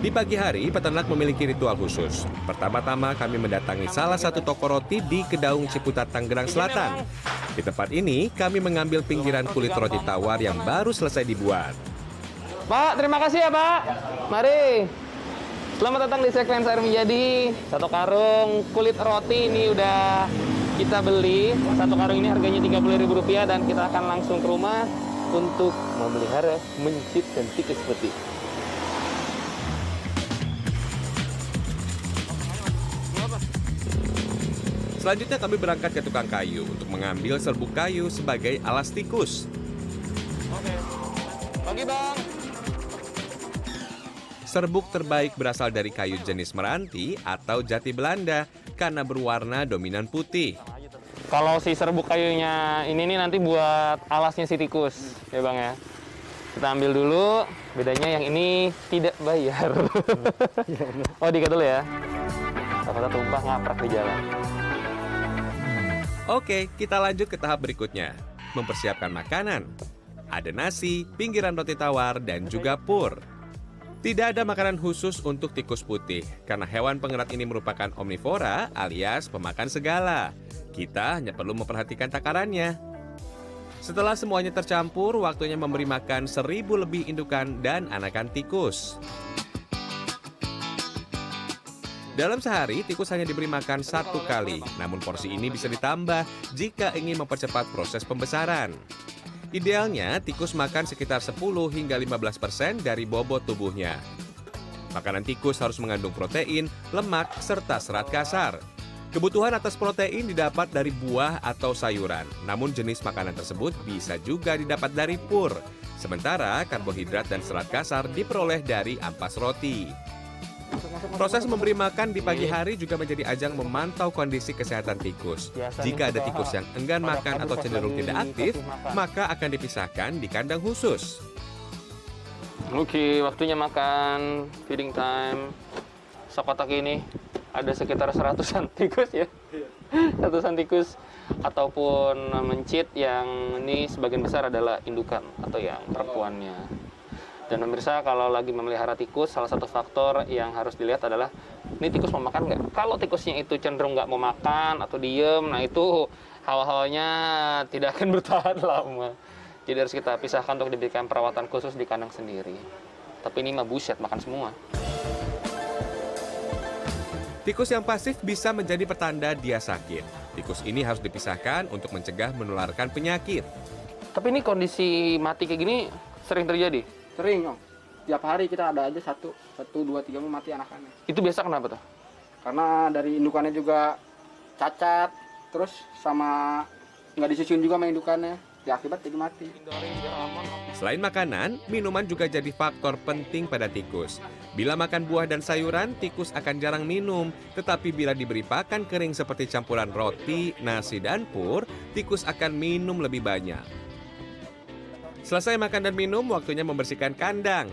Di pagi hari, peternak memiliki ritual khusus. Pertama-tama kami mendatangi salah satu toko roti di Kedaung Ciputat, Tangerang Selatan. Di tempat ini, kami mengambil pinggiran kulit roti tawar yang baru selesai dibuat. Pak, terima kasih ya Pak. Mari. Selamat datang di segmen Sayur Menjadi. Satu karung kulit roti ini udah kita beli. Satu karung ini harganya Rp30.000 dan kita akan langsung ke rumah untuk memelihara mencit dan tikus putih. Selanjutnya kami berangkat ke tukang kayu untuk mengambil serbuk kayu sebagai alas tikus. Oke. Pagi Bang. Serbuk terbaik berasal dari kayu jenis meranti atau jati Belanda karena berwarna dominan putih. Kalau si serbuk kayunya ini nih nanti buat alasnya si tikus, ya Bang ya. Kita ambil dulu, bedanya yang ini tidak bayar. Oh, diikat dulu ya. Takutnya tumpah ngaprak di jalan. Oke, kita lanjut ke tahap berikutnya. Mempersiapkan makanan. Ada nasi, pinggiran roti tawar, dan juga pur. Tidak ada makanan khusus untuk tikus putih, karena hewan pengerat ini merupakan omnivora alias pemakan segala. Kita hanya perlu memperhatikan takarannya. Setelah semuanya tercampur, waktunya memberi makan 1.000 lebih indukan dan anakan tikus. Dalam sehari, tikus hanya diberi makan 1 kali, namun porsi ini bisa ditambah jika ingin mempercepat proses pembesaran. Idealnya, tikus makan sekitar 10 hingga 15% dari bobot tubuhnya. Makanan tikus harus mengandung protein, lemak, serta serat kasar. Kebutuhan atas protein didapat dari buah atau sayuran, namun jenis makanan tersebut bisa juga didapat dari pur. Sementara, karbohidrat dan serat kasar diperoleh dari ampas roti. Proses memberi makan di pagi hari juga menjadi ajang memantau kondisi kesehatan tikus. Jika ada tikus yang enggan makan atau cenderung tidak aktif, maka akan dipisahkan di kandang khusus. Oke, waktunya makan, feeding time. Sekotak ini ada sekitar 100-an tikus ya. 100-an tikus ataupun mencit yang ini sebagian besar adalah indukan atau yang perempuannya. Dan pemirsa, kalau lagi memelihara tikus, salah satu faktor yang harus dilihat adalah ini tikus mau makan nggak? Kalau tikusnya itu cenderung nggak mau makan atau diem, nah itu hawa-hawanya tidak akan bertahan lama. Jadi harus kita pisahkan untuk diberikan perawatan khusus di kandang sendiri. Tapi ini mah buset, makan semua. Tikus yang pasif bisa menjadi pertanda dia sakit. Tikus ini harus dipisahkan untuk mencegah menularkan penyakit. Tapi ini kondisi mati kayak gini sering terjadi? Sering, Om. Tiap hari kita ada aja 1, 2, 3 mau mati anakannya. Itu biasa kenapa tuh? Karena dari indukannya juga cacat, terus sama nggak disusun juga sama indukannya. Ya akibat jadi mati. Selain makanan, minuman juga jadi faktor penting pada tikus. Bila makan buah dan sayuran, tikus akan jarang minum. Tetapi bila diberi pakan kering seperti campuran roti, nasi, dan pur, tikus akan minum lebih banyak. Selesai makan dan minum, waktunya membersihkan kandang.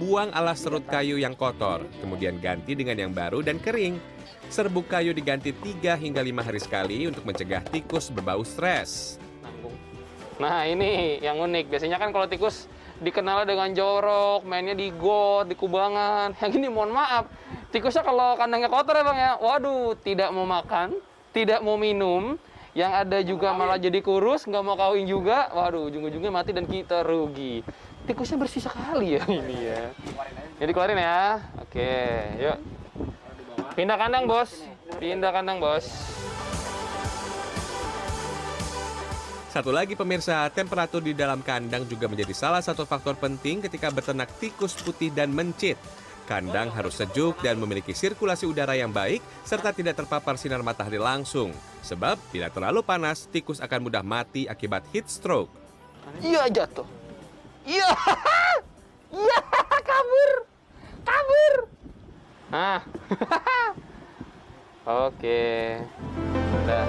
Buang alas serut kayu yang kotor, kemudian ganti dengan yang baru dan kering. Serbuk kayu diganti 3 hingga 5 hari sekali untuk mencegah tikus berbau stres. Nah ini yang unik, biasanya kan kalau tikus dikenal dengan jorok, mainnya di got, di kubangan. Yang ini mohon maaf, tikusnya kalau kandangnya kotor ya Bang ya, waduh, tidak mau makan, tidak mau minum. Yang ada juga malah jadi kurus, nggak mau kawin juga. Waduh, ujung-ujungnya mati dan kita rugi. Tikusnya bersih sekali ya ini ya. Jadi keluarin ya. Oke, yuk. Pindah kandang, Bos. Pindah kandang, Bos. Satu lagi pemirsa, temperatur di dalam kandang juga menjadi salah satu faktor penting ketika beternak tikus putih dan mencit. Kandang harus sejuk dan memiliki sirkulasi udara yang baik, serta tidak terpapar sinar matahari langsung. Sebab, bila terlalu panas, tikus akan mudah mati akibat heat stroke. Iya, jatuh. Iya, iya, kabur. Kabur. Nah, oke. Udah.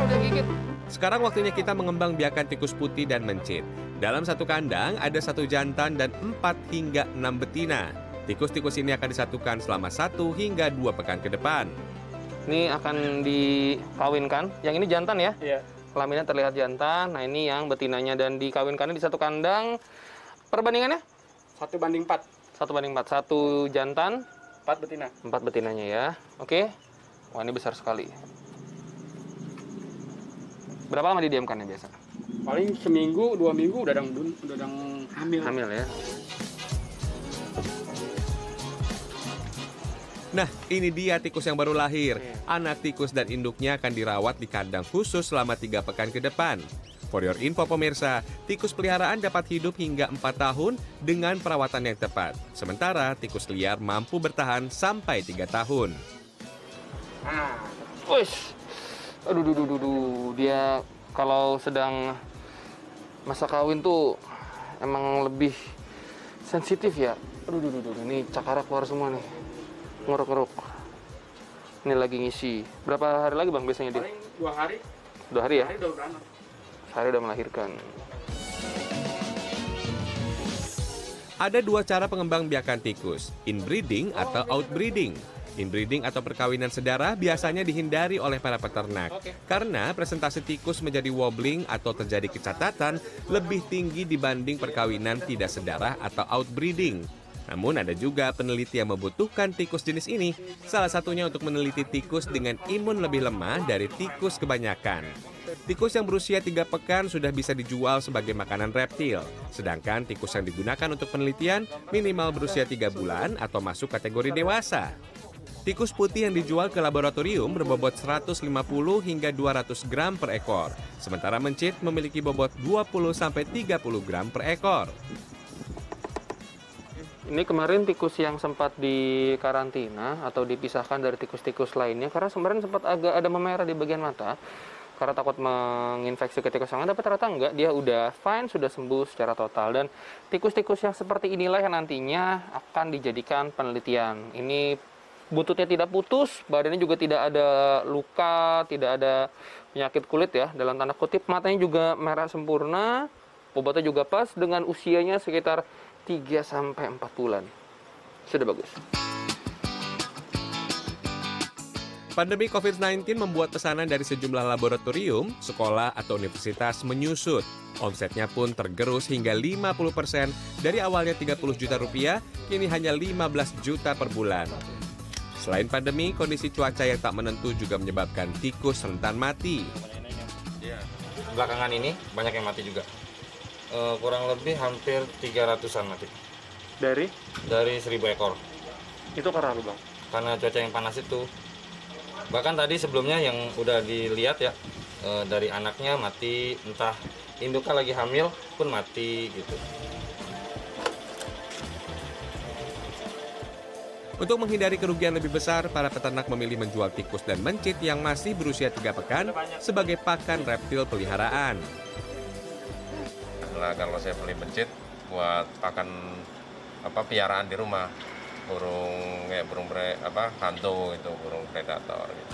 Udah gigit. Sekarang waktunya kita mengembang biakan tikus putih dan mencit. Dalam satu kandang ada 1 jantan dan 4 hingga 6 betina. Tikus-tikus ini akan disatukan selama 1 hingga 2 pekan ke depan. Ini akan dikawinkan. Yang ini jantan ya? Iya. Kelaminnya terlihat jantan. Nah ini yang betinanya dan dikawinkannya di satu kandang. Perbandingannya? 1:4. 1:4. 1 jantan, 4 betina. 4 betinanya ya. Oke. Wah, ini besar sekali. Berapa lama didiamkannya biasa? Paling seminggu, 2 minggu udah hamil. Hamil ya. Nah, ini dia tikus yang baru lahir. Anak tikus dan induknya akan dirawat di kandang khusus selama 3 pekan ke depan. For your info pemirsa, tikus peliharaan dapat hidup hingga 4 tahun dengan perawatan yang tepat. Sementara tikus liar mampu bertahan sampai 3 tahun. Wush. Aduh. Dia kalau sedang masa kawin tuh emang lebih sensitif ya. Aduh. Ini cakara keluar semua nih. Ngeruk-ngeruk. Ini lagi ngisi. Berapa hari lagi Bang biasanya dia? Paling 2 hari. 2 hari ya? Hari udah beranak. Sehari udah melahirkan. Ada 2 cara pengembang biakan tikus, inbreeding atau outbreeding. Inbreeding atau perkawinan sedara biasanya dihindari oleh para peternak karena presentasi tikus menjadi wobbling atau terjadi kecacatan lebih tinggi dibanding perkawinan tidak sedara atau outbreeding. Namun ada juga peneliti yang membutuhkan tikus jenis ini, salah satunya untuk meneliti tikus dengan imun lebih lemah dari tikus kebanyakan. Tikus yang berusia 3 pekan sudah bisa dijual sebagai makanan reptil, sedangkan tikus yang digunakan untuk penelitian minimal berusia 3 bulan atau masuk kategori dewasa. Tikus putih yang dijual ke laboratorium berbobot 150 hingga 200 gram per ekor, sementara mencit memiliki bobot 20-30 gram per ekor. Ini kemarin tikus yang sempat dikarantina atau dipisahkan dari tikus-tikus lainnya karena kemarin sempat agak ada memerah di bagian mata karena takut menginfeksi ke tikus yang lain, tapi ternyata enggak, dia udah fine, sudah sembuh secara total. Dan tikus-tikus yang seperti inilah yang nantinya akan dijadikan penelitian. Ini buntutnya tidak putus, badannya juga tidak ada luka, tidak ada penyakit kulit ya, dalam tanda kutip. Matanya juga merah sempurna, bobotnya juga pas dengan usianya sekitar 3-4 bulan. Sudah bagus. Pandemi COVID-19 membuat pesanan dari sejumlah laboratorium, sekolah, atau universitas menyusut. Omsetnya pun tergerus hingga 50%, dari awalnya 30 juta rupiah, kini hanya 15 juta per bulan. Selain pandemi, kondisi cuaca yang tak menentu juga menyebabkan tikus rentan mati. Belakangan ini banyak yang mati juga. Kurang lebih hampir 300-an mati. Dari 1000 ekor. itu karena apa Bang? Karena cuaca yang panas itu. Bahkan tadi sebelumnya yang udah dilihat ya, dari anaknya mati, entah induknya lagi hamil pun mati gitu. Untuk menghindari kerugian lebih besar, para peternak memilih menjual tikus dan mencit yang masih berusia 3 pekan sebagai pakan reptil peliharaan. Nah, kalau saya beli mencit buat pakan piaraan di rumah, burung hantu itu, burung predator gitu.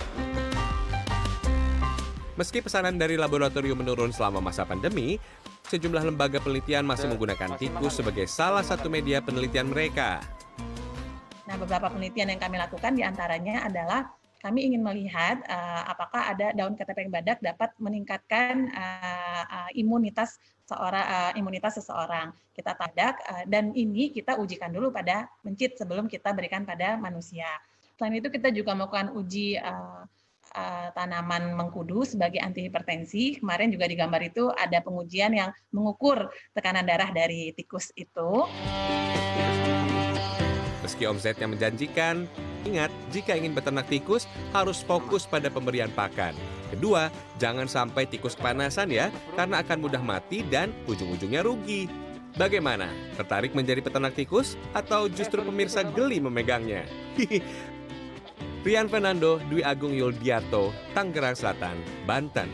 Meski pesanan dari laboratorium menurun selama masa pandemi, sejumlah lembaga penelitian masih menggunakan tikus sebagai salah satu media penelitian mereka. Nah, beberapa penelitian yang kami lakukan diantaranya adalah kami ingin melihat apakah ada daun ketepeng badak dapat meningkatkan imunitas seseorang. Kita badak dan ini kita ujikan dulu pada mencit sebelum kita berikan pada manusia. Selain itu kita juga melakukan uji tanaman mengkudu sebagai antihipertensi. Kemarin juga di gambar itu ada pengujian yang mengukur tekanan darah dari tikus itu. Meski omsetnya menjanjikan, ingat jika ingin beternak tikus harus fokus pada pemberian pakan. Kedua, jangan sampai tikus kepanasan ya, karena akan mudah mati dan ujung-ujungnya rugi. Bagaimana? Tertarik menjadi peternak tikus atau justru pemirsa geli memegangnya? Rian Fernando, Dwi Agung Yuldiarto, Tangerang Selatan, Banten.